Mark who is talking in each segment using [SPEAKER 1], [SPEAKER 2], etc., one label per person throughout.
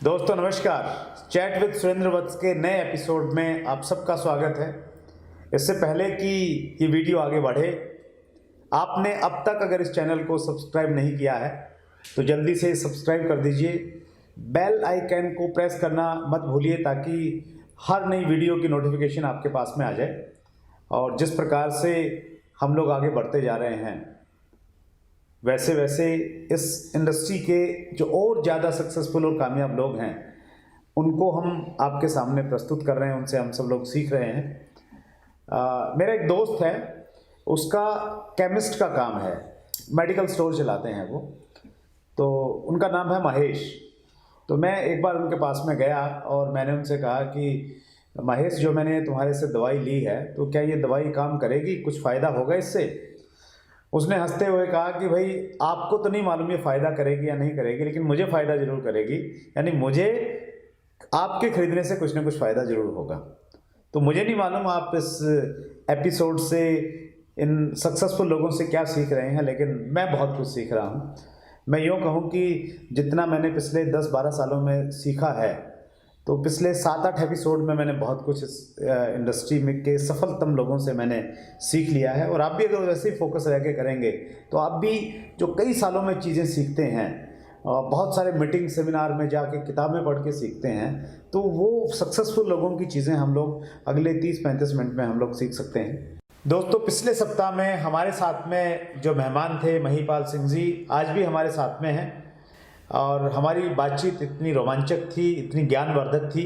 [SPEAKER 1] दोस्तों नमस्कार। Chat with Surendra वत्स के नए एपिसोड में आप सबका स्वागत है। इससे पहले कि ये वीडियो आगे बढ़े, आपने अब तक अगर इस चैनल को सब्सक्राइब नहीं किया है तो जल्दी से सब्सक्राइब कर दीजिए। बेल आइकन को प्रेस करना मत भूलिए ताकि हर नई वीडियो की नोटिफिकेशन आपके पास में आ जाए। और जिस प्रकार से हम लोग आगे बढ़ते जा रहे हैं वैसे वैसे इस इंडस्ट्री के जो और ज़्यादा सक्सेसफुल और कामयाब लोग हैं उनको हम आपके सामने प्रस्तुत कर रहे हैं, उनसे हम सब लोग सीख रहे हैं। मेरा एक दोस्त है, उसका केमिस्ट का काम है, मेडिकल स्टोर चलाते हैं वो, तो उनका नाम है महेश। तो मैं एक बार उनके पास में गया और मैंने उनसे कहा कि महेश, जो मैंने तुम्हारे से दवाई ली है तो क्या ये दवाई काम करेगी, कुछ फ़ायदा होगा इससे? उसने हंसते हुए कहा कि भाई आपको तो नहीं मालूम ये फ़ायदा करेगी या नहीं करेगी, लेकिन मुझे फ़ायदा ज़रूर करेगी, यानी मुझे आपके ख़रीदने से कुछ ना कुछ फ़ायदा ज़रूर होगा। तो मुझे नहीं मालूम आप इस एपिसोड से इन सक्सेसफुल लोगों से क्या सीख रहे हैं, लेकिन मैं बहुत कुछ सीख रहा हूँ। मैं यूँ कहूँ कि जितना मैंने पिछले 10-12 सालों में सीखा है तो पिछले 7-8 एपिसोड में मैंने बहुत कुछ इस इंडस्ट्री में के सफलतम लोगों से मैंने सीख लिया है। और आप भी अगर वैसे ही फोकस रह के करेंगे तो आप भी जो कई सालों में चीज़ें सीखते हैं, बहुत सारे मीटिंग सेमिनार में जाके किताबें पढ़ के सीखते हैं, तो वो सक्सेसफुल लोगों की चीज़ें हम लोग अगले 30-35 मिनट में हम लोग सीख सकते हैं। दोस्तों, पिछले सप्ताह में हमारे साथ में जो मेहमान थे महिपाल सिंह जी, आज भी हमारे साथ में हैं और हमारी बातचीत इतनी रोमांचक थी, इतनी ज्ञानवर्धक थी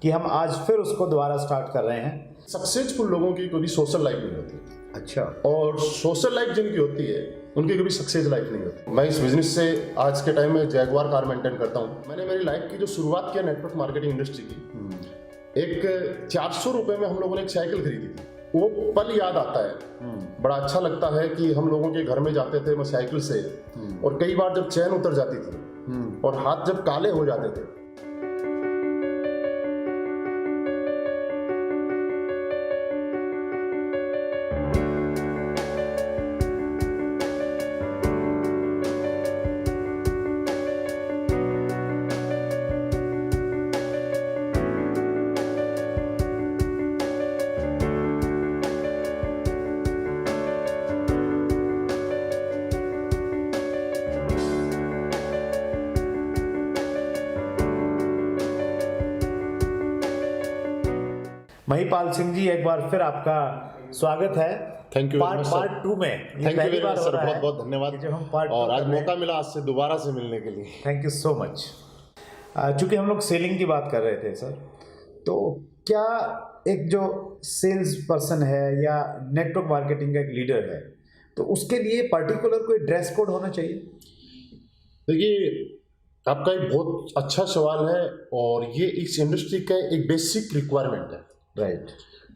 [SPEAKER 1] कि हम आज फिर उसको दोबारा स्टार्ट कर रहे हैं।
[SPEAKER 2] सक्सेसफुल लोगों की कभी सोशल लाइफ नहीं होती।
[SPEAKER 1] अच्छा।
[SPEAKER 2] और सोशल लाइफ जिनकी होती है उनकी कभी सक्सेस लाइफ नहीं होती। मैं इस बिजनेस से आज के टाइम में जैगवार कार मेंटेन करता हूँ। मैंने मेरी लाइफ की जो शुरुआत किया नेटवर्क मार्केटिंग इंडस्ट्री की, एक 400 रुपये में हम लोगों ने एक साइकिल खरीदी थी। वो पल याद आता है, बड़ा अच्छा लगता है कि हम लोगों के घर में जाते थे मैं साइकिल से, और कई बार जब चैन उतर जाती थी और हाथ जब काले हो जाते थे,
[SPEAKER 1] महिपाल सिंह जी, एक बार फिर आपका स्वागत है।
[SPEAKER 2] थैंक यू
[SPEAKER 1] पार्ट 2 में।
[SPEAKER 2] Thank you very much sir, बहुत बहुत धन्यवाद।
[SPEAKER 1] जब हम पार्ट
[SPEAKER 2] और आज मौका मिला आज से दोबारा से मिलने के लिए।
[SPEAKER 1] Thank you so much. चूँकि हम लोग सेलिंग की बात कर रहे थे सर, तो क्या एक जो सेल्स पर्सन है या नेटवर्क मार्केटिंग का एक लीडर है तो उसके लिए पर्टिकुलर कोई ड्रेस कोड होना चाहिए?
[SPEAKER 2] देखिए, आपका एक बहुत अच्छा सवाल है और ये इस इंडस्ट्री का एक बेसिक रिक्वायरमेंट है।
[SPEAKER 1] राइट।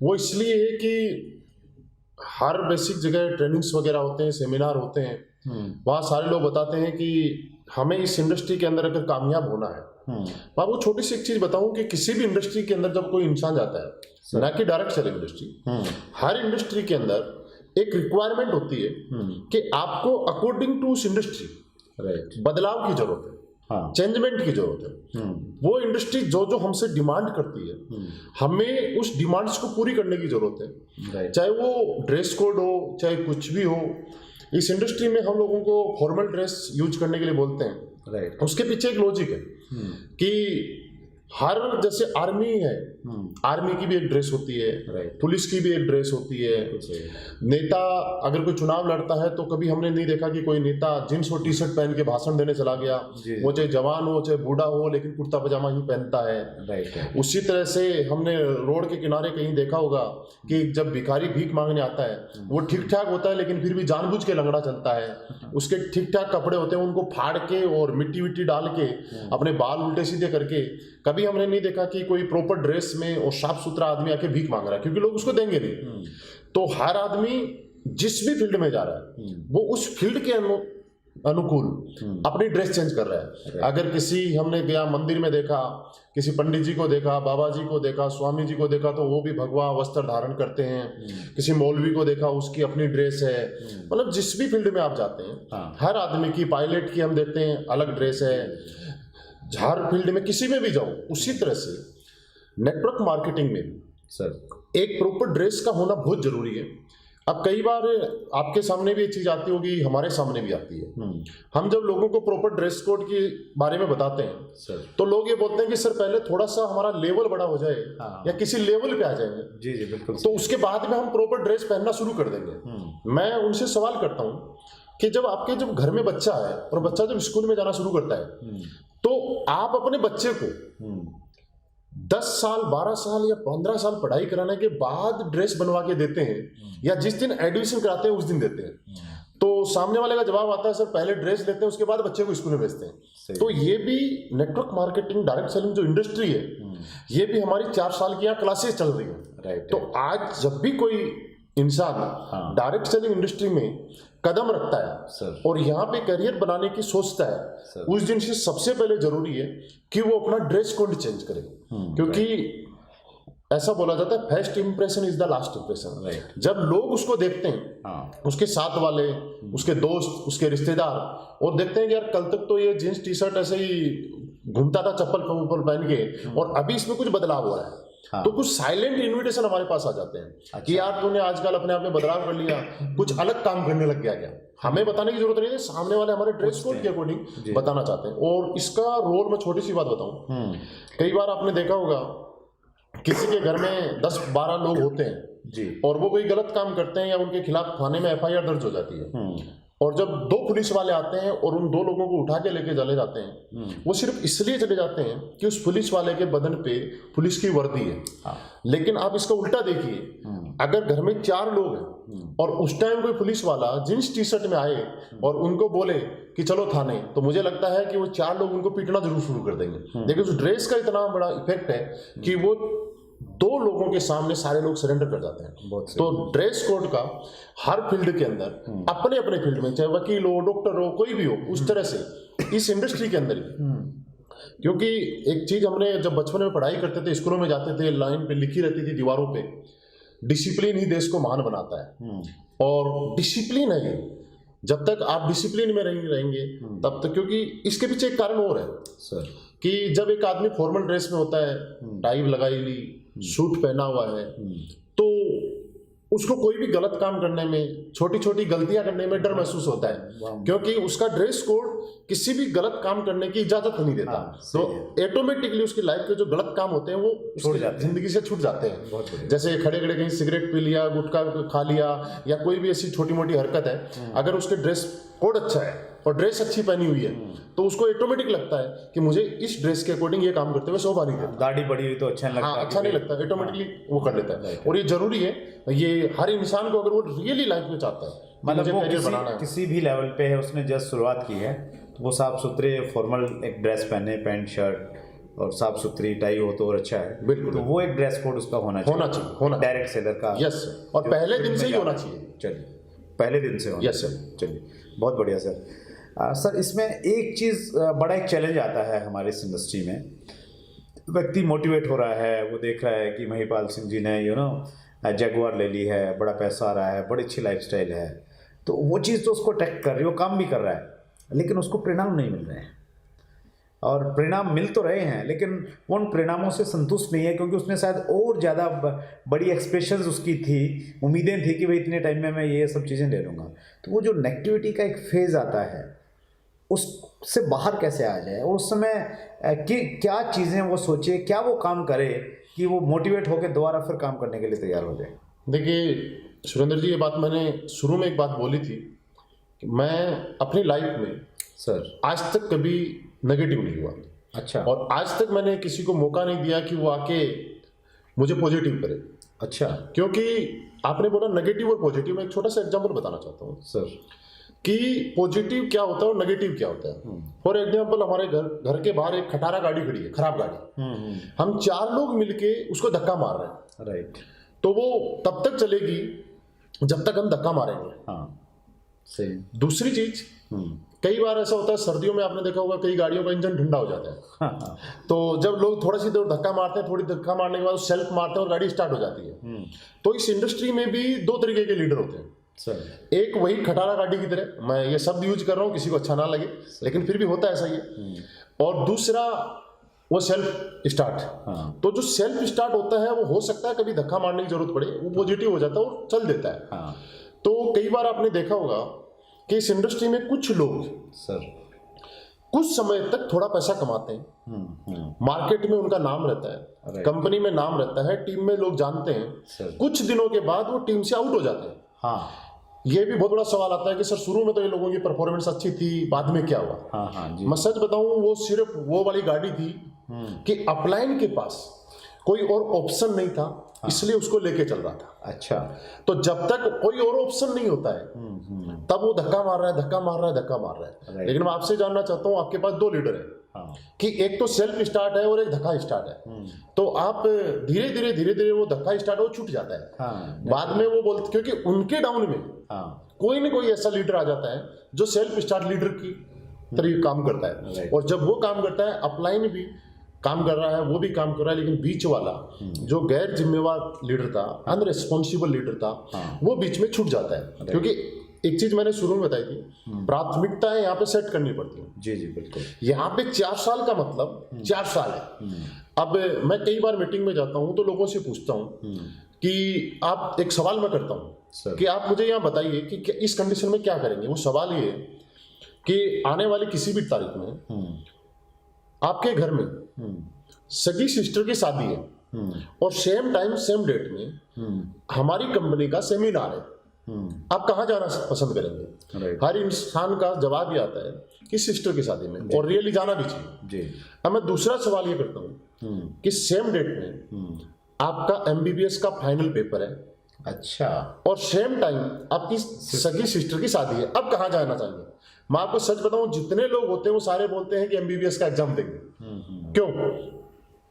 [SPEAKER 2] वो इसलिए है कि हर बेसिक जगह ट्रेनिंग्स वगैरह होते हैं, सेमिनार होते हैं, वहाँ सारे लोग बताते हैं कि हमें इस इंडस्ट्री के अंदर अगर कामयाब होना है। मैं आपको छोटी सी एक चीज़ बताऊं कि किसी भी इंडस्ट्री के अंदर जब कोई इंसान जाता है, ना कि डायरेक्ट सेलिंग इंडस्ट्री, हर इंडस्ट्री के अंदर एक रिक्वायरमेंट होती है कि आपको अकॉर्डिंग टू उस इंडस्ट्री बदलाव की जरूरत है, चेंजमेंट की जरूरत है। वो इंडस्ट्री जो जो हमसे डिमांड करती है, हमें उस डिमांड्स को पूरी करने की जरूरत है। चाहे वो ड्रेस कोड हो, चाहे कुछ भी हो। इस इंडस्ट्री में हम लोगों को फॉर्मल ड्रेस यूज करने के लिए बोलते हैं। उसके पीछे एक लॉजिक है कि हर, जैसे आर्मी है, आर्मी की भी एक ड्रेस होती है, पुलिस की भी एक ड्रेस होती है। नेता अगर कोई चुनाव लड़ता है तो कभी हमने नहीं देखा कि कोई नेता जींस और टी शर्ट पहन के भाषण देने चला गया। वो चाहे जवान हो चाहे बूढ़ा हो, लेकिन कुर्ता पजामा ही पहनता है। उसी तरह से हमने रोड के किनारे कहीं देखा होगा कि जब भिखारी भीख मांगने आता है वो ठीक ठाक होता है, लेकिन फिर भी जानबूझ के लंगड़ा चलता है। उसके ठीक ठाक कपड़े होते हैं, उनको फाड़ के और मिट्टी विट्टी डाल के अपने बाल उल्टे सीधे करके, कभी हमने नहीं देखा कि कोई प्रॉपर ड्रेस में और साफ सुथरा आदमी आके भीख मांग रहा है, क्योंकि लोग उसको देंगे नहीं। तो हर आदमी जिस भी फील्ड में जा रहा है वो उस फील्ड के अनुकूल अपनी ड्रेस चेंज कर रहा है। अगर किसी, हमने गया मंदिर में देखा, किसी पंडित जी को देखा, बाबा जी को देखा, स्वामी जी को देखा, तो वो भी भगवा वस्त्र धारण करते हैं। किसी मौलवी को देखा, उसकी अपनी ड्रेस है। मतलब जिस भी फील्ड में आप जाते हैं, हर आदमी की, पायलट की हम देखते हैं अलग ड्रेस है, हर फील्ड में किसी में भी जाओ, उसी तरह से नेटवर्क मार्केटिंग में भी
[SPEAKER 1] सर
[SPEAKER 2] एक प्रॉपर ड्रेस का होना बहुत जरूरी है। अब कई बार आपके सामने भी ये चीज आती होगी, हमारे सामने भी आती है। हम जब लोगों को प्रॉपर ड्रेस कोड के बारे में बताते हैं
[SPEAKER 1] सर
[SPEAKER 2] तो लोग ये बोलते हैं कि सर पहले थोड़ा सा हमारा लेवल बड़ा हो जाए
[SPEAKER 1] हाँ।
[SPEAKER 2] या किसी लेवल पे आ जाएंगे,
[SPEAKER 1] जी जी बिल्कुल
[SPEAKER 2] तो उसके बाद में हम प्रॉपर ड्रेस पहनना शुरू कर देंगे। मैं उनसे सवाल करता हूँ कि जब घर में बच्चा है और बच्चा जब स्कूल में जाना शुरू करता है तो आप अपने बच्चे को 10 साल 12 साल या 15 साल पढ़ाई कराने के बाद ड्रेस बनवा के देते हैं या जिस दिन एडमिशन कराते हैं उस दिन देते हैं, तो सामने वाले का जवाब आता है सर पहले ड्रेस देते हैं उसके बाद बच्चे को स्कूल में भेजते हैं। तो ये भी नेटवर्क मार्केटिंग डायरेक्ट सेलिंग जो इंडस्ट्री है ये भी हमारी 4 साल की यहाँ क्लासेस चल रही है।
[SPEAKER 1] राइट।
[SPEAKER 2] तो आज जब भी कोई इंसान डायरेक्ट सेलिंग इंडस्ट्री में कदम रखता है
[SPEAKER 1] सर
[SPEAKER 2] और यहाँ पे करियर बनाने की सोचता है, उस दिन से सबसे पहले जरूरी है कि वो अपना ड्रेस कोड चेंज करे, क्योंकि ऐसा बोला जाता है first impression is the last impression. जब लोग उसको देखते हैं उसके साथ वाले, उसके दोस्त, उसके रिश्तेदार, और देखते हैं कि यार कल तक तो ये जींस टी शर्ट ऐसे ही घूमता था चप्पल पहन के और अभी इसमें कुछ बदलाव हुआ है, तो कुछ साइलेंट इन्विटेशन हमारे पास आ जाते हैं कि यार तूने आजकल अपने आप में बदलाव कर लिया, कुछ अलग काम करने लग गया क्या। हमें बताने की जरूरत नहीं है, सामने वाले हमारे ड्रेस कोड के अकॉर्डिंग बताना चाहते हैं। और इसका रोल मैं छोटी सी बात बताऊं, कई बार आपने देखा होगा किसी के घर में 10-12 लोग होते हैं
[SPEAKER 1] जी
[SPEAKER 2] और वो कोई गलत काम करते हैं या उनके खिलाफ थाने में FIR दर्ज हो जाती है, और जब 2 पुलिस वाले आते हैं और उन 2 लोगों को उठा के लेके चले जाते हैं, वो सिर्फ इसलिए चले जाते हैं कि उस पुलिस वाले के बदन पे पुलिस की वर्दी है। लेकिन आप इसका उल्टा देखिए, अगर घर में 4 लोग हैं और उस टाइम कोई पुलिस वाला जींस टी शर्ट में आए और उनको बोले कि चलो थाने, तो मुझे लगता है कि वो 4 लोग उनको पीटना जरूर शुरू कर देंगे। लेकिन उस ड्रेस का इतना बड़ा इफेक्ट है कि वो 2 लोगों के सामने सारे लोग सरेंडर कर जाते हैं। तो ड्रेस कोड का हर फील्ड के अंदर अपने अपने फील्ड में, चाहे वकील हो, डॉक्टर हो, कोई भी हो, उस तरह से इस इंडस्ट्री के अंदर ही, क्योंकि एक चीज हमने जब बचपन में पढ़ाई करते थे, स्कूलों में जाते थे, लाइन पे लिखी रहती थी दीवारों पे, डिसिप्लिन ही देश को महान बनाता है। और डिसिप्लिन है ये, जब तक आप डिसिप्लिन में रहेंगे तब तक, क्योंकि इसके पीछे एक कारण और है
[SPEAKER 1] सर
[SPEAKER 2] कि जब एक आदमी फॉर्मल ड्रेस में होता है, टाई लगाई ली, सूट पहना हुआ है, तो उसको कोई भी गलत काम करने में, छोटी छोटी गलतियां करने में डर महसूस होता है, क्योंकि उसका ड्रेस कोड किसी भी गलत काम करने की इजाजत नहीं देता। तो ऑटोमेटिकली उसकी लाइफ के जो गलत काम होते हैं वो जिंदगी से छूट जाते हैं। जैसे खड़े खड़े कहीं सिगरेट पी लिया, गुटखा खा लिया, या कोई भी ऐसी छोटी मोटी हरकत है, अगर उसके ड्रेस कोड अच्छा है और ड्रेस अच्छी पहनी हुई है तो उसको ऑटोमेटिक लगता है कि मुझे इस ड्रेस के अकॉर्डिंग ये काम करते हुए शोभा नहीं देता,
[SPEAKER 1] दाढ़ी बड़ी हुई तो अच्छा नहीं लगता।
[SPEAKER 2] अच्छा नहीं लगता, ऑटोमेटिकली वो कर लेता है। और ये जरूरी है, ये हर इंसान को अगर वो रियली लाइफ में चाहता है,
[SPEAKER 1] मतलब वो किसी भी लेवल पे है, उसने जस्ट शुरुआत की है, तो वो साफ सुथरे फॉर्मल एक ड्रेस पहने, पैंट शर्ट और साफ सुथरी टाई हो तो और अच्छा है।
[SPEAKER 2] बिल्कुल,
[SPEAKER 1] तो वो एक ड्रेस कोड उसका होना चाहिए डायरेक्ट सेलर का।
[SPEAKER 2] यस, और पहले दिन से ही होना चाहिए।
[SPEAKER 1] चलिए, पहले दिन से होना।
[SPEAKER 2] Yes sir.
[SPEAKER 1] चलिए, बहुत बढ़िया सर। सर इसमें एक चीज़ बड़ा एक चैलेंज आता है हमारे इस इंडस्ट्री में, व्यक्ति मोटिवेट हो रहा है, वो देख रहा है कि महिपाल सिंह जी ने जगुआर ले ली है, बड़ा पैसा आ रहा है, बड़ी अच्छी लाइफस्टाइल है, तो वो चीज़ तो उसको अट्रैक्ट कर रही है, वो काम भी कर रहा है, लेकिन उसको परिणाम नहीं मिल रहे हैं। और परिणाम मिल तो रहे हैं लेकिन वो उन परिणामों से संतुष्ट नहीं है, क्योंकि उसने शायद और ज़्यादा बड़ी एक्सपेक्टेशंस उसकी थी, उम्मीदें थी कि भाई इतने टाइम में मैं ये सब चीज़ें ले लूँगा। तो वो जो नेगेटिविटी का एक फेज़ आता है, उससे बाहर कैसे आ जाए, और उस समय कि क्या चीज़ें वो सोचे, क्या वो काम करे कि वो मोटिवेट होकर दोबारा फिर काम करने के लिए तैयार हो जाए।
[SPEAKER 2] देखिए सुरेंद्र जी, ये बात मैंने शुरू में एक बात बोली थी कि मैं अपनी लाइफ में
[SPEAKER 1] सर
[SPEAKER 2] आज तक कभी नेगेटिव नहीं हुआ।
[SPEAKER 1] अच्छा।
[SPEAKER 2] और आज तक मैंने किसी को मौका नहीं दिया कि वो आके मुझे पॉजिटिव करे।
[SPEAKER 1] अच्छा।
[SPEAKER 2] क्योंकि आपने बोला नेगेटिव और पॉजिटिव, मैं एक छोटा सा एग्जांपल बताना चाहता हूँ
[SPEAKER 1] सर
[SPEAKER 2] कि पॉजिटिव क्या होता है और नेगेटिव क्या होता है। फॉर एग्जांपल, हमारे घर के बाहर एक खटारा गाड़ी खड़ी है, खराब गाड़ी, हम 4 लोग मिलके उसको धक्का मार रहे हैं,
[SPEAKER 1] राइट,
[SPEAKER 2] तो वो तब तक चलेगी जब तक हम धक्का मारेंगे।
[SPEAKER 1] हाँ, सही।
[SPEAKER 2] दूसरी चीज, कई बार ऐसा होता है सर्दियों में, आपने देखा होगा कई गाड़ियों का इंजन ठंडा हो जाता है।
[SPEAKER 1] हाँ।
[SPEAKER 2] तो जब लोग थोड़ा सी देर धक्का मारते हैं, थोड़ी धक्का मारने के बाद सेल्फ मारते हैं और गाड़ी स्टार्ट हो जाती है। तो इस इंडस्ट्री में भी 2 तरीके के लीडर होते हैं
[SPEAKER 1] सर।
[SPEAKER 2] एक वही खटारा गाड़ी की तरह, मैं ये शब्द यूज कर रहा हूँ, किसी को अच्छा ना लगे लेकिन फिर भी होता है ऐसा ही है। और दूसरा वो सेल्फ स्टार्ट। तो जो सेल्फ स्टार्ट होता है वो हो सकता है कभी धक्का मारने की जरूरत पड़े, वो पॉजिटिव हो जाता है और चल देता है। तो कई बार आपने देखा होगा कि इस इंडस्ट्री में कुछ लोग
[SPEAKER 1] सर
[SPEAKER 2] कुछ समय तक थोड़ा पैसा कमाते हैं, मार्केट में उनका नाम रहता है, कंपनी में नाम रहता है, टीम में लोग जानते हैं, कुछ दिनों के बाद वो टीम से आउट हो जाते हैं। ये भी बहुत बड़ा सवाल आता है कि सर शुरू में तो ये लोगों की परफॉर्मेंस अच्छी थी, बाद में क्या हुआ? मैं सच बताऊं, वो सिर्फ वो वाली गाड़ी थी कि अपलाइन के पास कोई और ऑप्शन नहीं था, इसलिए उसको लेके चल रहा था।
[SPEAKER 1] अच्छा,
[SPEAKER 2] तो जब तक कोई और ऑप्शन नहीं होता है तब वो धक्का मार रहा है। लेकिन मैं आपसे जानना चाहता हूँ, आपके पास दो लीडर है कि एक तो सेल्फ स्टार्ट है और एक धक्का स्टार्ट है। तो आप धीरे धीरे वो धक्का स्टार्ट हो छूट जाता है। बाद में वो बोलते, क्योंकि उनके डाउन में कोई ना कोई ऐसा लीडर आ जाता है जो सेल्फ स्टार्ट लीडर की तरह काम करता है। और जब वो काम करता है, अपलाइन भी काम कर रहा है, वो भी काम कर रहा है, लेकिन बीच वाला जो गैर जिम्मेवार लीडर था, अनरिस्पॉन्सिबल लीडर था, वो बीच में छूट जाता है। क्योंकि एक चीज मैंने शुरू में बताई थी, प्राथमिकताएं यहाँ पे सेट करनी पड़ती हैं।
[SPEAKER 1] जी जी बिल्कुल।
[SPEAKER 2] यहाँ पे 4 साल का मतलब 4 साल है। अब मैं कई बार मीटिंग में जाता हूँ तो लोगों से पूछता हूँ कि आप, एक सवाल मैं करता हूँ कि आप मुझे यहाँ बताइए कि इस कंडीशन में क्या करेंगे। वो सवाल ये है कि आने वाली किसी भी तारीख में आपके घर में सगी सिस्टर की शादी है और सेम टाइम सेम डेट में हमारी कंपनी का सेमिनार है, आप कहाँ जाना पसंद करेंगे? हर इंसान का जवाब ये आता है कि सिस्टर की शादी में, और रियली जाना भी चाहिए। अब मैं दूसरा सवाल ये करता हूँ कि सेम डेट में आपका MBBS का फाइनल पेपर है, अच्छा, और सेम टाइम आपकी सगी सिस्टर की शादी है, अब कहाँ जाना चाहिए? मैं आपको सच बताऊं, जितने लोग होते हैं वो सारे बोलते हैं कि MBBS का एग्जाम देंगे। क्यों?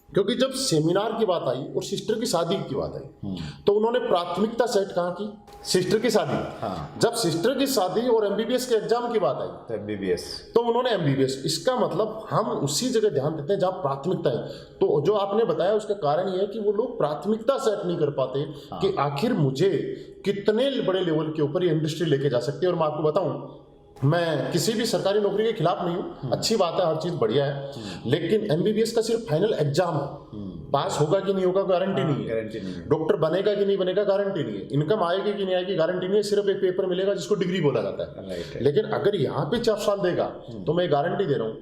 [SPEAKER 2] क्योंकि जब सेमिनार की बात आई और सिस्टर की शादी की बात आई तो उन्होंने प्राथमिकता सेट कहाँ की? सिस्टर की शादी। जब सिस्टर की शादी और MBBS के एग्जाम की बात आई
[SPEAKER 1] MBBS, तो
[SPEAKER 2] उन्होंने MBBS। इसका मतलब हम उसी जगह ध्यान देते हैं जहाँ प्राथमिकता है। तो जो आपने बताया उसका कारण ये है कि वो लोग प्राथमिकता सेट नहीं कर पाते कि आखिर मुझे कितने बड़े लेवल के ऊपर ये इंडस्ट्री लेके जा सकती है। और मैं आपको बताऊं, मैं किसी भी सरकारी नौकरी के खिलाफ नहीं हूँ, अच्छी बात है, हर चीज बढ़िया है, लेकिन MBBS का सिर्फ फाइनल एग्जाम है, पास होगा कि नहीं होगा गारंटी नहीं है, डॉक्टर बनेगा कि नहीं बनेगा गारंटी नहीं है, इनकम आएगी कि नहीं आएगी गारंटी नहीं है, सिर्फ एक पेपर मिलेगा जिसको डिग्री बोला जाता है। लेकिन अगर यहाँ पे 4 साल देगा तो मैं गारंटी दे रहा हूँ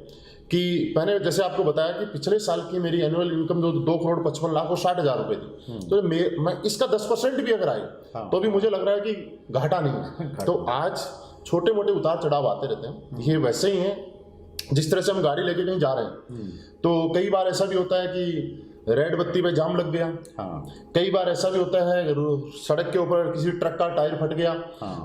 [SPEAKER 2] कि मैंने जैसे आपको बताया कि पिछले साल की मेरी एनुअल इनकम जो 2,55,00,000 और 60,000 रुपए थी, तो मैं इसका 10% भी अगर आई तो भी मुझे लग रहा है कि घाटा नहीं है। तो आज छोटे मोटे उतार चढ़ाव आते रहते हैं, ये वैसे ही हैं जिस तरह से हम गाड़ी लेके कहीं जा रहे हैं तो कई बार ऐसा भी होता है कि रेड बत्ती पे जाम लग गया। कई बार ऐसा भी होता है सड़क के ऊपर किसी ट्रक का टायर फट गया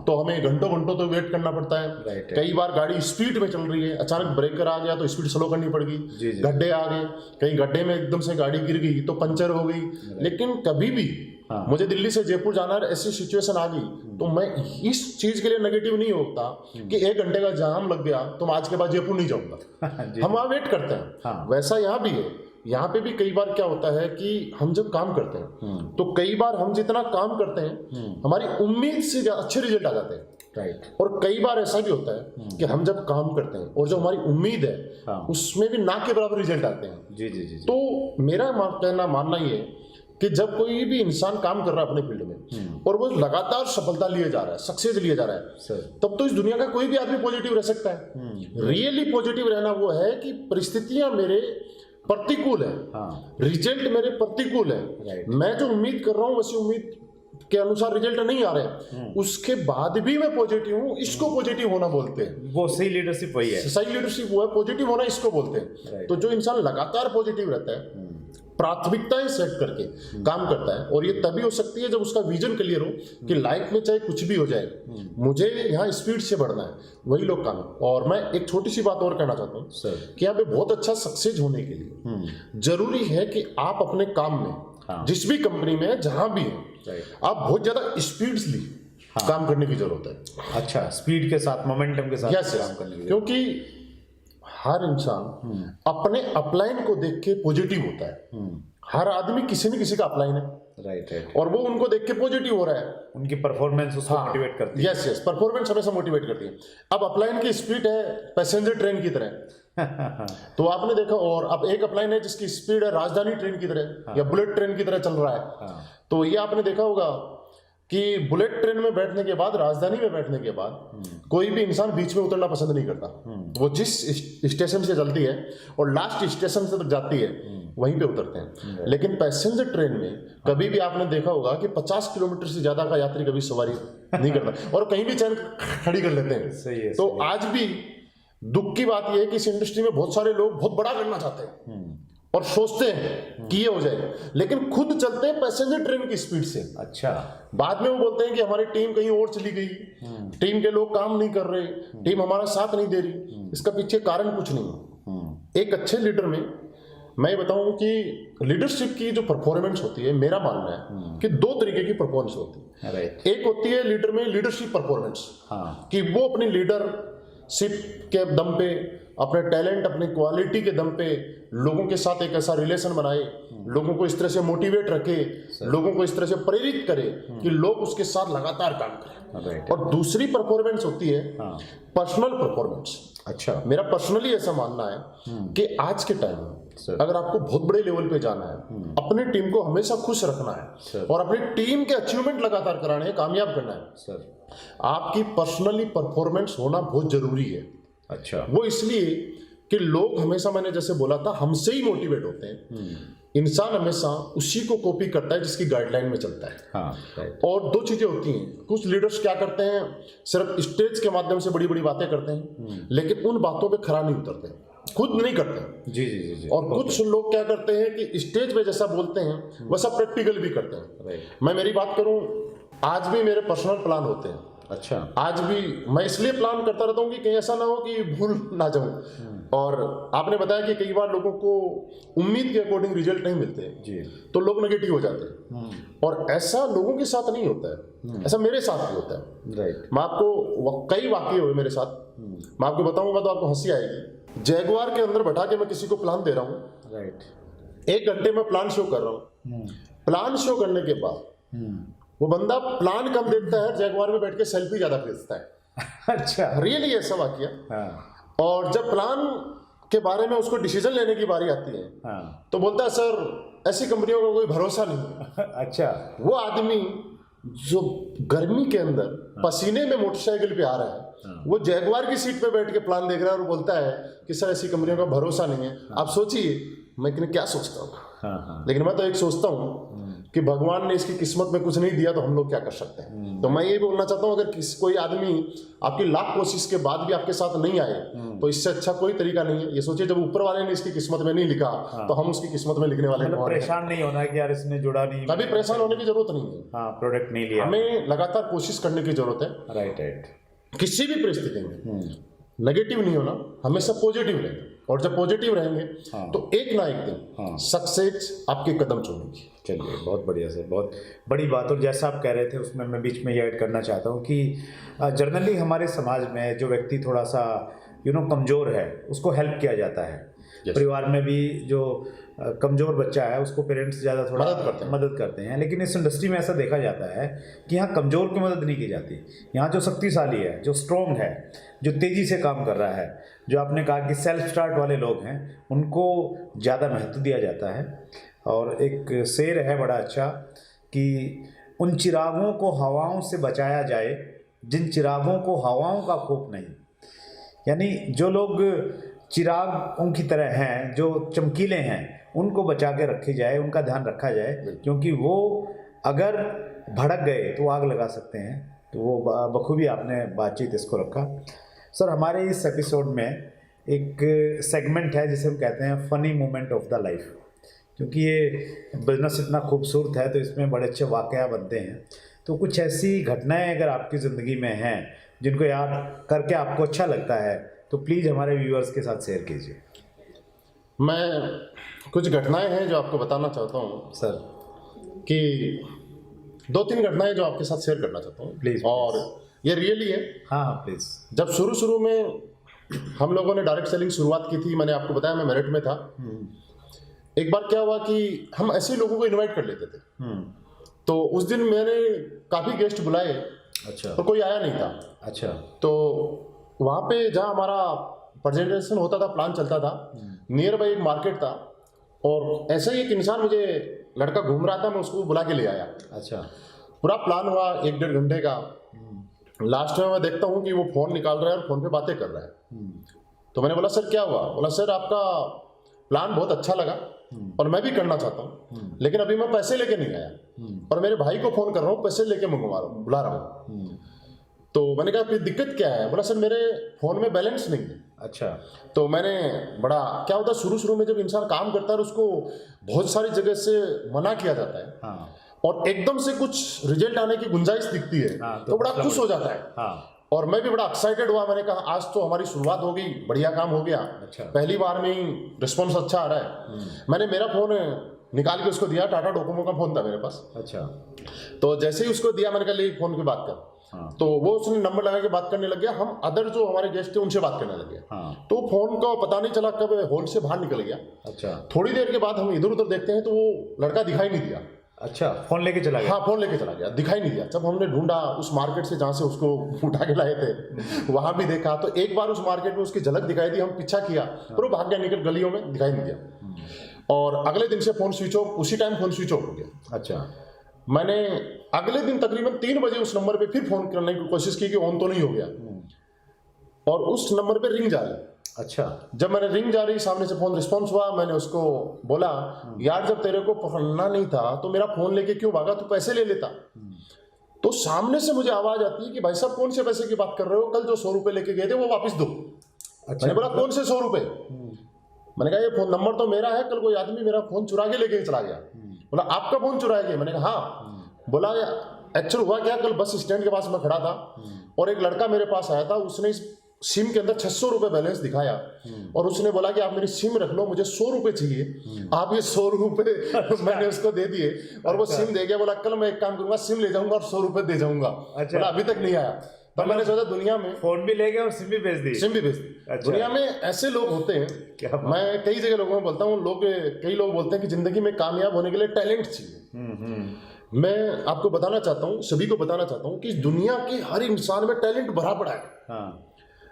[SPEAKER 2] तो हमें घंटों घंटों तो वेट करना पड़ता है। कई बार गाड़ी स्पीड में चल रही है, अचानक ब्रेकर आ गया तो स्पीड स्लो करनी पड़ गई, गड्ढे आ गए, कहीं गड्ढे में एकदम से गाड़ी गिर गई तो पंचर हो गई। लेकिन कभी भी मुझे दिल्ली से जयपुर जाना है, ऐसी सिचुएशन आ गई तो मैं इस चीज के लिए नेगेटिव नहीं होता कि 1 घंटे का जाम लग गया तो मैं आज के बाद जयपुर नहीं जाऊंगा। हम वहां वेट करते हैं। वैसा यहाँ भी है। यहाँ पे भी कई बार क्या होता है कि हम जब काम करते हैं तो कई बार हम जितना काम करते हैं हमारी उम्मीद से अच्छे रिजल्ट आ जाते हैं। और कई बार ऐसा भी होता है कि हम जब काम करते हैं और जो हमारी उम्मीद है उसमें भी ना के बराबर रिजल्ट आते हैं। तो मेरा कहना मानना ये है कि जब कोई भी इंसान काम कर रहा है अपने फील्ड में और वो लगातार सफलता लिए जा रहा है, सक्सेस लिए जा रहा है, तब तो इस दुनिया का कोई भी आदमी पॉजिटिव रह सकता है। रियली पॉजिटिव रहना वो है कि परिस्थितियां मेरे प्रतिकूल है, रिजल्ट मेरे प्रतिकूल है, मैं जो उम्मीद कर रहा हूं वैसी उम्मीद के अनुसार रिजल्ट नहीं आ रहे, उसके बाद भी मैं पॉजिटिव हूं, इसको पॉजिटिव होना बोलते हैं।
[SPEAKER 1] वो सही लीडरशिप वही है,
[SPEAKER 2] सही लीडरशिप वो है, पॉजिटिव होना इसको बोलते हैं। तो जो इंसान लगातार पॉजिटिव रहता है, प्राथमिकताएं सेट करके काम करता है, और ये तभी हो सकती है जब उसका विजन क्लियर हो कि लाइफ में चाहे कुछ भी हो जाए मुझे यहाँ स्पीड से बढ़ना है, वही लोग काम है। और मैं एक छोटी सी बात और कहना चाहता हूँ कि यहाँ पे बहुत अच्छा सक्सेस होने के लिए जरूरी है कि आप अपने काम में जिस भी कंपनी में जहां भी है आप बहुत ज्यादा स्पीडली काम करने की जरूरत है।
[SPEAKER 1] अच्छा, स्पीड के साथ, मोमेंटम के साथ काम करने की,
[SPEAKER 2] क्योंकि हर इंसान अपने अपलाइन को देख के पॉजिटिव होता है। हर आदमी किसी न किसी का अपलाइन है,
[SPEAKER 1] राइट,
[SPEAKER 2] और वो उनको देख के पॉजिटिव हो रहा है,
[SPEAKER 1] उनकी परफॉर्मेंस उसको मोटिवेट करती है।
[SPEAKER 2] यस, परफॉर्मेंस हमेशा मोटिवेट करती है। अब अपलाइन की स्पीड है पैसेंजर ट्रेन की तरह, तो आपने देखा, और अब एक अपलाइन है जिसकी स्पीड है राजधानी ट्रेन की तरह या बुलेट ट्रेन की तरह चल रहा है। तो ये आपने देखा होगा कि बुलेट ट्रेन में बैठने के बाद, राजधानी में बैठने के बाद कोई भी इंसान बीच में उतरना पसंद नहीं करता। वो जिस स्टेशन से चलती है और लास्ट स्टेशन से तक जाती है वहीं पे उतरते हैं। लेकिन पैसेंजर ट्रेन में कभी भी आपने देखा होगा कि 50 किलोमीटर से ज्यादा का यात्री कभी सवारी नहीं करता और कहीं भी चैन खड़ी कर लेते हैं।
[SPEAKER 1] सही है,
[SPEAKER 2] तो आज भी दुख की बात यह है कि इस इंडस्ट्री में बहुत सारे लोग बहुत बड़ा करना चाहते हैं और सोचते हैं कि ये हो जाए, लेकिन खुद चलते हैं पैसेंजर ट्रेन की स्पीड से।
[SPEAKER 1] अच्छा।
[SPEAKER 2] बाद में वो बोलते हैं कि हमारी टीम कहीं और चली गई, टीम के लोग काम नहीं कर रहे, टीम हमारा साथ नहीं दे रही। इसका पीछे कारण कुछ नहीं। एक अच्छे लीडर में मैं बताऊं कि लीडरशिप की जो परफॉर्मेंस होती है, मेरा मानना है कि दो तरीके की परफॉर्मेंस होती है। एक होती है लीडर में लीडरशिप परफॉर्मेंस, कि वो अपनी लीडरशिप के दम पे, अपने टैलेंट, अपनी क्वालिटी के दम पे लोगों के साथ एक ऐसा रिलेशन बनाए, लोगों को इस तरह से मोटिवेट रखे, लोगों को इस तरह से प्रेरित करे कि लोग उसके साथ लगातार काम करें। और दूसरी परफॉर्मेंस होती है पर्सनल परफॉर्मेंस। अच्छा, मेरा पर्सनली ऐसा मानना है कि आज के टाइम में अगर आपको बहुत बड़े लेवल पे जाना है, अपनी टीम को हमेशा खुश रखना है और अपनी टीम के अचीवमेंट लगातार कराने हैं, कामयाब करना है, आपकी पर्सनली परफॉर्मेंस होना बहुत जरूरी है। अच्छा, वो इसलिए कि लोग हमेशा, मैंने जैसे बोला था, हमसे ही मोटिवेट होते हैं। इंसान हमेशा उसी को कॉपी करता है जिसकी गाइडलाइन में चलता है। हाँ, और दो चीजें होती हैं, कुछ लीडर्स क्या करते हैं, सिर्फ स्टेज के माध्यम से बड़ी बड़ी बातें करते हैं लेकिन उन बातों पे खरा नहीं उतरते, खुद नहीं करते। जी। और कुछ लोग क्या करते हैं कि स्टेज पे जैसा बोलते हैं वैसा प्रैक्टिकल भी करते हैं। मैं मेरी बात करूं, आज भी मेरे पर्सनल प्लान होते हैं। अच्छा, आज भी मैं इसलिए प्लान करता रहता हूँ कि कहीं ऐसा ना हो कि भूल ना जाऊं। और आपने बताया कि कई बार लोगों को उम्मीद के अकॉर्डिंग रिजल्ट नहीं मिलते जी, तो लोग नेगेटिव हो जाते हैं। और ऐसा लोगों के साथ नहीं होता है, ऐसा मेरे साथ भी होता है। राइट, मैं आपको कई वाकये हुए मेरे साथ, मैं आपको बताऊंगा तो आपको हंसी आएगी। जैगुआर के अंदर बैठा के मैं किसी को प्लान दे रहा हूँ। राइट, 1 घंटे में प्लान शो कर रहा हूँ। प्लान शो करने के बाद वो बंदा प्लान कम देखता है, जैगुआर में बैठ के सेल्फी ज्यादा खींचता है। अच्छा, रियली ऐसा वाकया। हाँ। और जब प्लान के बारे में उसको डिसीजन लेने की बारी आती है, हाँ, तो बोलता है सर ऐसी कंपनियों का कोई भरोसा नहीं। अच्छा, वो आदमी जो गर्मी के अंदर पसीने में मोटरसाइकिल पे आ रहा है, वो जैगुआर की सीट पे बैठ के प्लान देख रहा है और बोलता है कि सर ऐसी कंपनियों का भरोसा नहीं है। आप सोचिए मैं क्या सोचता हूँ। लेकिन मैं तो एक सोचता हूँ कि भगवान ने इसकी किस्मत में कुछ नहीं दिया तो हम लोग क्या कर सकते हैं। तो मैं ये बोलना चाहता हूँ, अगर कोई आदमी आपकी लाख कोशिश के बाद भी आपके साथ नहीं आए तो इससे अच्छा कोई तरीका नहीं है। ये सोचिए, जब ऊपर वाले ने इसकी किस्मत में नहीं लिखा तो हम उसकी किस्मत में लिखने वाले हैं।
[SPEAKER 1] परेशान नहीं होना है कि यार इसने जुड़ा नहीं,
[SPEAKER 2] कभी परेशान होने की जरूरत नहीं है। हाँ, प्रोडक्ट नहीं लिया, हमें लगातार कोशिश करने की जरूरत है। राइट, किसी भी परिस्थिति में नेगेटिव नहीं होना, हमेशा पॉजिटिव रहना। और जब पॉजिटिव रहेंगे तो एक ना एक दिन सक्सेस आपके कदम चूमेगी।
[SPEAKER 1] चलिए, बहुत बढ़िया सर, बहुत बड़ी बात। और जैसा आप कह रहे थे उसमें मैं बीच में ये ऐड करना चाहता हूँ कि जनरली हमारे समाज में जो व्यक्ति थोड़ा सा कमज़ोर है उसको हेल्प किया जाता है। परिवार में भी जो कमज़ोर बच्चा है उसको पेरेंट्स ज़्यादा थोड़ा मदद करते हैं। लेकिन इस इंडस्ट्री में ऐसा देखा जाता है कि यहाँ कमज़ोर की मदद नहीं की जाती। यहाँ जो शक्तिशाली है, जो स्ट्रॉन्ग है, जो तेज़ी से काम कर रहा है, जो आपने कहा कि सेल्फ स्टार्ट वाले लोग हैं, उनको ज़्यादा महत्व दिया जाता है। और एक शेर है बड़ा अच्छा कि उन चिरागों को हवाओं से बचाया जाए जिन चिरागों को हवाओं का खौफ नहीं। यानी जो लोग चिरागों की तरह हैं, जो चमकीले हैं, उनको बचा के रखे जाए, उनका ध्यान रखा जाए, क्योंकि वो अगर भड़क गए तो आग लगा सकते हैं। तो वो बखूबी आपने बातचीत इसको रखा। सर, हमारे इस एपिसोड में एक सेगमेंट है जिसे हम कहते हैं funny moment of the life, क्योंकि ये बिज़नेस इतना खूबसूरत है तो इसमें बड़े अच्छे वाक़या बनते हैं। तो कुछ ऐसी घटनाएं अगर आपकी ज़िंदगी में हैं जिनको याद करके आपको अच्छा लगता है तो प्लीज़ हमारे व्यूअर्स के साथ शेयर कीजिए।
[SPEAKER 2] मैं कुछ घटनाएं हैं जो आपको बताना चाहता हूँ सर, कि 2-3 घटनाएं जो आपके साथ शेयर करना चाहता हूँ प्लीज़। और ये रियली है।
[SPEAKER 1] हाँ प्लीज़।
[SPEAKER 2] जब शुरू में हम लोगों ने डायरेक्ट सेलिंग शुरुआत की थी, मैंने आपको बताया मैं मेरिट में था। एक बार क्या हुआ कि हम ऐसे लोगों को इनवाइट कर लेते थे। तो उस दिन मैंने काफ़ी गेस्ट बुलाए। अच्छा। और कोई आया नहीं था। अच्छा। तो वहाँ पे जहाँ हमारा प्रेजेंटेशन होता था, प्लान चलता था, नियर बाई एक मार्केट था और ऐसे ही एक इंसान, मुझे लड़का घूम रहा था, मैं उसको बुला के ले आया।
[SPEAKER 1] अच्छा।
[SPEAKER 2] पूरा प्लान हुआ 1-1.5 घंटे का। लास्ट में मैं देखता हूँ कि वो फ़ोन निकाल रहा है और फ़ोन पे बातें कर रहा है। तो मैंने बोला सर क्या हुआ? बोला सर आपका प्लान बहुत अच्छा लगा और मैं भी करना चाहता हूँ, लेकिन अभी मैं पैसे लेके नहीं आया और मेरे भाई को फ़ोन कर रहा हूँ, पैसे लेके बुला रहा हूँ। तो मैंने कहा फिर दिक्कत क्या है? बोला सर मेरे फ़ोन में बैलेंस नहीं है।
[SPEAKER 1] अच्छा।
[SPEAKER 2] तो मैंने बड़ा, क्या होता है शुरू में जब इंसान काम करता है उसको बहुत सारी जगह से मना किया जाता है।
[SPEAKER 1] हाँ।
[SPEAKER 2] और एकदम से कुछ रिजल्ट आने की गुंजाइश दिखती है।
[SPEAKER 1] हाँ,
[SPEAKER 2] तो बड़ा खुश हो जाता है।
[SPEAKER 1] हाँ।
[SPEAKER 2] और मैं भी बड़ा एक्साइटेड हुआ। मैंने कहा आज तो हमारी शुरुआत हो गई, बढ़िया काम हो गया।
[SPEAKER 1] अच्छा।
[SPEAKER 2] पहली बार में ही रिस्पॉन्स अच्छा आ रहा है। मैंने मेरा फ़ोन निकाल के उसको दिया, टाटा डोकोमो का फ़ोन था मेरे पास।
[SPEAKER 1] अच्छा।
[SPEAKER 2] तो जैसे ही उसको दिया मैंने कहा ले फ़ोन की बात कर।
[SPEAKER 1] हाँ।
[SPEAKER 2] तो वो उसने नंबर लगा के बात करने लग गया। हम अदर जो हमारे गेस्ट थे उनसे बात करने लग गया।
[SPEAKER 1] हाँ।
[SPEAKER 2] तो फ़ोन का पता नहीं चला कब होल्ड से बाहर निकल गया।
[SPEAKER 1] अच्छा।
[SPEAKER 2] थोड़ी देर के बाद हम इधर उधर देखते हैं तो वो लड़का दिखाई नहीं दिया।
[SPEAKER 1] अच्छा, फोन लेके चला गया?
[SPEAKER 2] हाँ, फोन लेके चला गया, दिखाई नहीं दिया। जब हमने ढूंढा उस मार्केट से जहाँ से उसको उठा के लाए थे वहां भी देखा, तो एक बार उस मार्केट में उसकी झलक दिखाई दी। हम पीछा किया पर वो भाग गया, निकल गलियों में, दिखाई नहीं दिया। और अगले दिन से फोन स्विच ऑफ, उसी टाइम फोन स्विच ऑफ हो गया।
[SPEAKER 1] अच्छा।
[SPEAKER 2] मैंने अगले दिन तकरीबन 3 बजे उस नंबर पे फिर फोन करने की कोशिश की कि ऑन तो नहीं हो गया, और उस नंबर पे रिंग जा रही।
[SPEAKER 1] अच्छा।
[SPEAKER 2] जब मैंने रिंग जा रही, सामने से फोन रिस्पॉन्स हुआ, मैंने उसको बोला यार जब तेरे को पकड़ना नहीं था तो मेरा फोन लेके क्यों भागा, तू पैसे ले लेता। तो सामने से मुझे आवाज आती है कि भाई साहब कौन से पैसे की बात कर रहे हो, कल जो 100 रुपए लेके गए थे वो वापस दो।
[SPEAKER 1] अच्छा।
[SPEAKER 2] मैंने बोला कौन से 100 रुपए? मैंने कहा ये फोन नंबर तो मेरा है, कल कोई आदमी मेरा फोन चुरा के लेके चला गया। बोला आपका फोन चुराया गया? मैंने कहा हाँ। बोला एक्चुअल हुआ क्या, कल बस स्टैंड के पास मैं खड़ा था और एक लड़का मेरे पास आया था, उसने इस सिम के अंदर 600 रुपए बैलेंस दिखाया और उसने बोला कि आप मेरी सिम रख लो, मुझे 100 रुपए चाहिए। आप ये 100 रुपए मैंने उसको दे दिए और वो सिम दे गया। बोला कल मैं एक काम करूंगा, सिम ले जाऊंगा और 100 रुपए दे जाऊंगा।
[SPEAKER 1] अच्छा।
[SPEAKER 2] बोला अभी तक नहीं आया। तब मैंने सोचा दुनिया में
[SPEAKER 1] फोन भी ले गए और सिम भी भेज दी।
[SPEAKER 2] सिम भी भेज दी।
[SPEAKER 1] अच्छा।
[SPEAKER 2] दुनिया में ऐसे लोग होते हैं।
[SPEAKER 1] क्या बात?
[SPEAKER 2] मैं कई जगह लोगों को बोलता हूँ, कई लोग बोलते हैं कि जिंदगी में कामयाब होने के लिए टैलेंट चाहिए। मैं आपको बताना चाहता हूँ, सभी को बताना चाहता हूँ कि दुनिया के हर इंसान में टैलेंट भरा पड़ा है।
[SPEAKER 1] हाँ।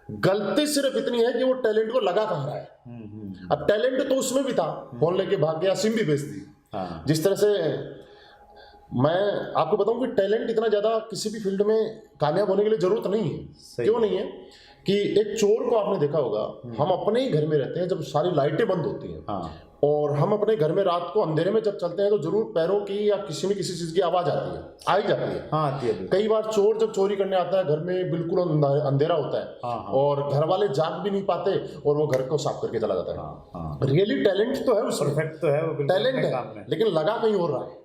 [SPEAKER 2] गलती सिर्फ इतनी है कि वो टैलेंट को लगा कहाँ रहा है। अब टैलेंट तो उसमें भी था, फोन लेके भाग गया, सिम भी बेच दी।
[SPEAKER 1] हाँ।
[SPEAKER 2] जिस तरह से मैं आपको बताऊं कि टैलेंट इतना ज्यादा किसी भी फील्ड में कामयाब होने के लिए जरूरत नहीं है। क्यों नहीं है कि एक चोर को आपने देखा होगा, हम अपने ही घर में रहते हैं, जब सारी लाइटें बंद होती हैं।
[SPEAKER 1] हाँ।
[SPEAKER 2] और हम अपने घर में रात को अंधेरे में जब चलते हैं तो जरूर पैरों की या किसी न किसी चीज की आवाज आती है, आ ही जाती है।
[SPEAKER 1] हाँ, आती है।
[SPEAKER 2] कई बार चोर जब चोरी करने आता है, घर में बिल्कुल अंधेरा होता है।
[SPEAKER 1] हाँ, हाँ।
[SPEAKER 2] और घर वाले जाग भी नहीं पाते और वो घर को साफ करके चला जाता है।
[SPEAKER 1] हाँ, हाँ।
[SPEAKER 2] रियली टैलेंट तो है उसमें,
[SPEAKER 1] परफेक्ट तो है वो, बिल्कुल
[SPEAKER 2] टैलेंट
[SPEAKER 1] अपने
[SPEAKER 2] है,
[SPEAKER 1] काम में।
[SPEAKER 2] लेकिन लगा कहीं और रहा है।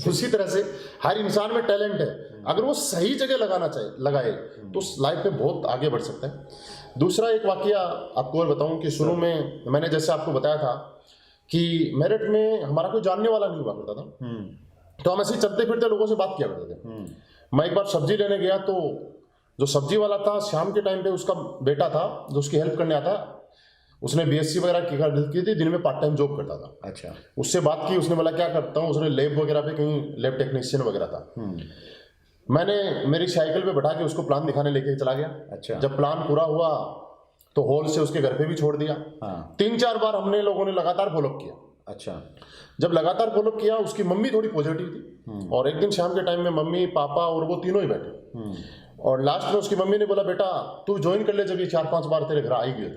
[SPEAKER 2] उसी तरह से हर इंसान में टैलेंट है, अगर वो सही जगह लगाए तो लाइफ में बहुत आगे बढ़ सकता है। दूसरा एक वाकया आपको और बताऊं कि शुरू में मैंने जैसे आपको बताया था कि मेरठ में हमारा कोई जानने वाला नहीं हुआ करता था, तो हम ऐसे ही चलते फिरते लोगों से बात किया करते थे। मैं एक बार सब्जी लेने गया तो जो सब्जी वाला था, शाम के टाइम पे उसका बेटा था जो उसकी हेल्प करने आता, उसने बीएससी वगैरह की थी, दिन में पार्ट टाइम जॉब करता था।
[SPEAKER 1] अच्छा।
[SPEAKER 2] उससे बात की, उसने बोला क्या करता हूँ, उसने लैब वगैरह पे कहीं लैब टेक्नीशियन वगैरह था। मैंने मेरी साइकिल पे बैठा के उसको प्लान दिखाने लेके चला गया।
[SPEAKER 1] अच्छा।
[SPEAKER 2] जब प्लान पूरा हुआ तो हॉल से उसके घर पे भी छोड़ दिया।
[SPEAKER 1] हाँ।
[SPEAKER 2] 3-4 बार हमने लोगों ने लगातार फॉलोअप किया।
[SPEAKER 1] अच्छा।
[SPEAKER 2] जब लगातार फॉलोअप किया, उसकी मम्मी थोड़ी पॉजिटिव थी और एक दिन शाम के टाइम में मम्मी पापा और वो तीनों ही बैठे और लास्ट में उसकी मम्मी ने बोला बेटा तू ज्वाइन कर ले, जब ये 4-5 बार तेरे घर आई गए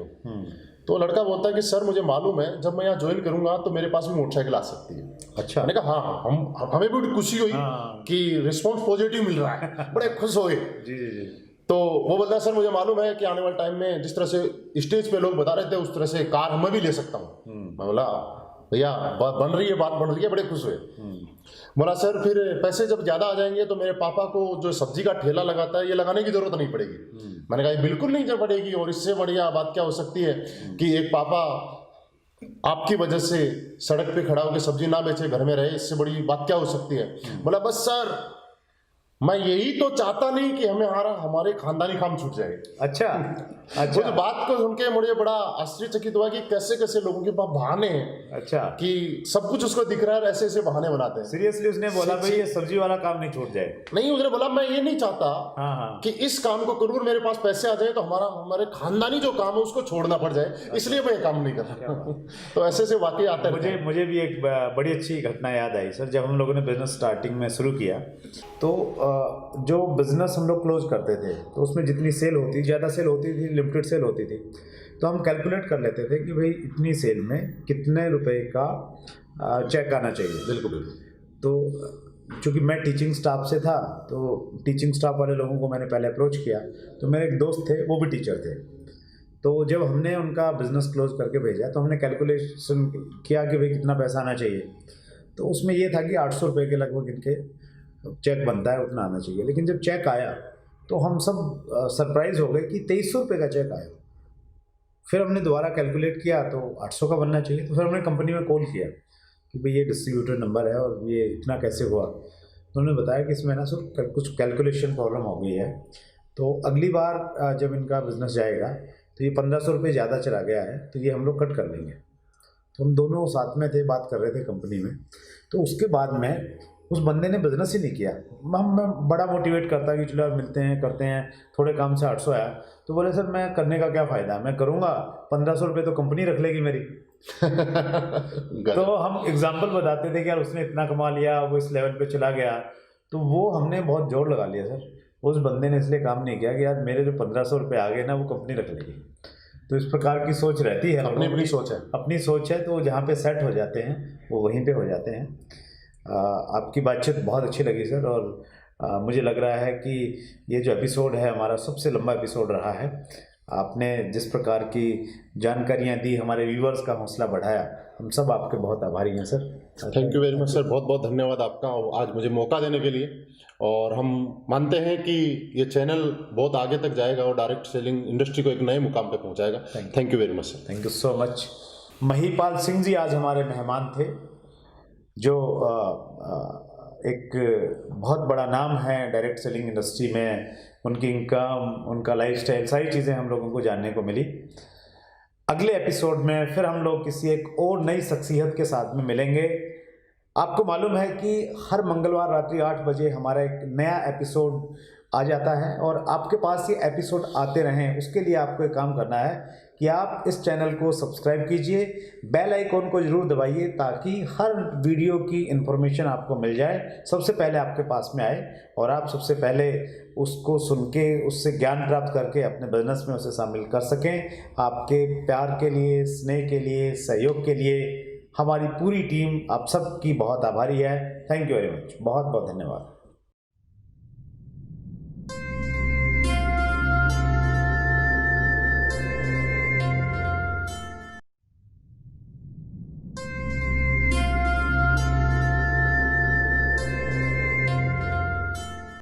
[SPEAKER 2] तो लड़का बोलता है कि सर मुझे मालूम है जब मैं यहाँ ज्वाइन करूंगा तो मेरे पास भी मोटरसाइकिल आ सकती है।
[SPEAKER 1] अच्छा।
[SPEAKER 2] मैंने कहा हाँ, हमें भी बड़ी खुशी हुई कि रिस्पॉन्स पॉजिटिव मिल रहा है, बड़े खुश हो गए।
[SPEAKER 1] जी जी जी।
[SPEAKER 2] तो वो बोलता है सर मुझे मालूम है कि आने वाले टाइम में जिस तरह से स्टेज पे लोग बता रहे थे उस तरह से कार मैं भी ले सकता हूँ। मैं बोला भैया बात बन रही है, बड़े खुश हुए। बोला सर फिर पैसे जब ज़्यादा आ जाएंगे तो मेरे पापा को जो सब्जी का ठेला लगाता है ये लगाने की जरूरत नहीं पड़ेगी। मैंने कहा बिल्कुल नहीं पड़ेगी, और इससे बढ़िया बात क्या हो सकती है कि एक पापा आपकी वजह से सड़क पे खड़ा होकर सब्जी ना बेचे, घर में रहे, इससे बड़ी बात क्या हो सकती है। बोला बस सर मैं यही तो चाहता नहीं कि हमारे खानदानी काम छूट जाए।
[SPEAKER 1] अच्छा
[SPEAKER 2] उस बात को सुन के मुझे बड़ा आश्चर्यचकित हुआ कि कैसे कैसे लोगों के पास बहाने हैं।
[SPEAKER 1] अच्छा,
[SPEAKER 2] कि सब कुछ उसको दिख रहा है, ऐसे ऐसे बहाने बनाते हैं।
[SPEAKER 1] सीरियसली उसने बोला भाई ये सब्जी वाला काम नहीं छूट जाए?
[SPEAKER 2] नहीं, उसने बोला मैं ये नहीं चाहता
[SPEAKER 1] हाँ।
[SPEAKER 2] कि इस काम को करूँ, मेरे पास पैसे आ जाए तो हमारे खानदानी जो काम है उसको छोड़ना पड़ जाए, इसलिए मैं ये काम नहीं कर रहा। तो ऐसे ऐसे वाकई आते हैं।
[SPEAKER 1] मुझे भी एक बड़ी अच्छी घटना याद आई सर। जब हम लोगों ने बिजनेस स्टार्टिंग में शुरू किया तो जो बिजनेस हम लोग क्लोज करते थे तो उसमें जितनी सेल होती, ज़्यादा सेल होती थी, लिमिटेड सेल होती थी, तो हम कैलकुलेट कर लेते थे कि भाई इतनी सेल में कितने रुपए का चेक आना चाहिए।
[SPEAKER 2] बिल्कुल।
[SPEAKER 1] तो चूँकि मैं टीचिंग स्टाफ से था तो टीचिंग स्टाफ वाले लोगों को मैंने पहले अप्रोच किया। तो मेरे एक दोस्त थे, वो भी टीचर थे। तो जब हमने उनका बिज़नेस क्लोज करके भेजा तो हमने कैलकुलेशन किया कि भाई कितना पैसा आना चाहिए। तो उसमें ये था कि 800 रुपये के लगभग इनके चेक बनता है, उतना आना चाहिए। लेकिन जब चेक आया तो हम सब सरप्राइज़ हो गए कि 2300 रुपये का चेक आया। फिर हमने दोबारा कैलकुलेट किया तो 800 का बनना चाहिए। तो फिर हमने कंपनी में कॉल किया कि भाई ये डिस्ट्रीब्यूटर नंबर है और ये इतना कैसे हुआ। तो उन्होंने बताया कि इसमें ना सर कुछ कैलकुलेशन प्रॉब्लम हो गई है, तो अगली बार जब इनका बिज़नेस जाएगा तो ये 1500 रुपये ज़्यादा चला गया है, तो ये हम लोग कट कर लेंगे। तो हम दोनों साथ में थे, बात कर रहे थे कंपनी में। तो उसके बाद में उस बंदे ने बिज़नेस ही नहीं किया। मैं बड़ा मोटिवेट करता कि चलो मिलते हैं, करते हैं, थोड़े काम से 800 आया। तो बोले सर मैं करने का क्या फ़ायदा, मैं करूँगा 1500 रुपये तो कंपनी रख लेगी मेरी। तो हम एग्जाम्पल बताते थे कि यार उसने इतना कमा लिया, वो इस लेवल पे चला गया। तो वो हमने बहुत जोर लगा लिया सर। उस बंदे ने इसलिए काम नहीं किया कि यार मेरे जो 1500 रुपये आ गए ना वो कंपनी रख लेगी। तो इस प्रकार की सोच रहती है,
[SPEAKER 2] अपनी सोच है,
[SPEAKER 1] अपनी सोच है। तो जहाँ पे सेट हो जाते हैं वो वहीं पे हो जाते हैं। आपकी बातचीत बहुत अच्छी लगी सर, और मुझे लग रहा है कि ये जो एपिसोड है हमारा सबसे लंबा एपिसोड रहा है। आपने जिस प्रकार की जानकारियाँ दी, हमारे व्यूअर्स का हौसला बढ़ाया, हम सब आपके बहुत आभारी हैं sir.
[SPEAKER 2] Thank you very much sir, बहुत बहुत धन्यवाद आपका आज मुझे मौका देने के लिए। और हम मानते हैं कि ये चैनल बहुत आगे तक जाएगा और डायरेक्ट सेलिंग इंडस्ट्री को एक नए मुकाम पे पहुंचाएगा। Thank you very much sir.
[SPEAKER 1] Thank you so much. Mahipal Singh ji आज हमारे मेहमान थे, जो एक बहुत बड़ा नाम है डायरेक्ट सेलिंग इंडस्ट्री में। उनकी इनकम, उनका लाइफस्टाइल, सारी चीज़ें हम लोगों को जानने को मिली। अगले एपिसोड में फिर हम लोग किसी एक और नई शख्सियत के साथ में मिलेंगे। आपको मालूम है कि हर मंगलवार रात्रि 8 बजे हमारा एक नया एपिसोड आ जाता है, और आपके पास ये एपिसोड आते रहें उसके लिए आपको एक काम करना है कि आप इस चैनल को सब्सक्राइब कीजिए, बेल आइकॉन को ज़रूर दबाइए ताकि हर वीडियो की इन्फॉर्मेशन आपको मिल जाए, सबसे पहले आपके पास में आए, और आप सबसे पहले उसको सुन के उससे ज्ञान प्राप्त करके अपने बिजनेस में उसे शामिल कर सकें। आपके प्यार के लिए, स्नेह के लिए, सहयोग के लिए हमारी पूरी टीम आप सब की बहुत आभारी है। थैंक यू वेरी मच, बहुत बहुत धन्यवाद।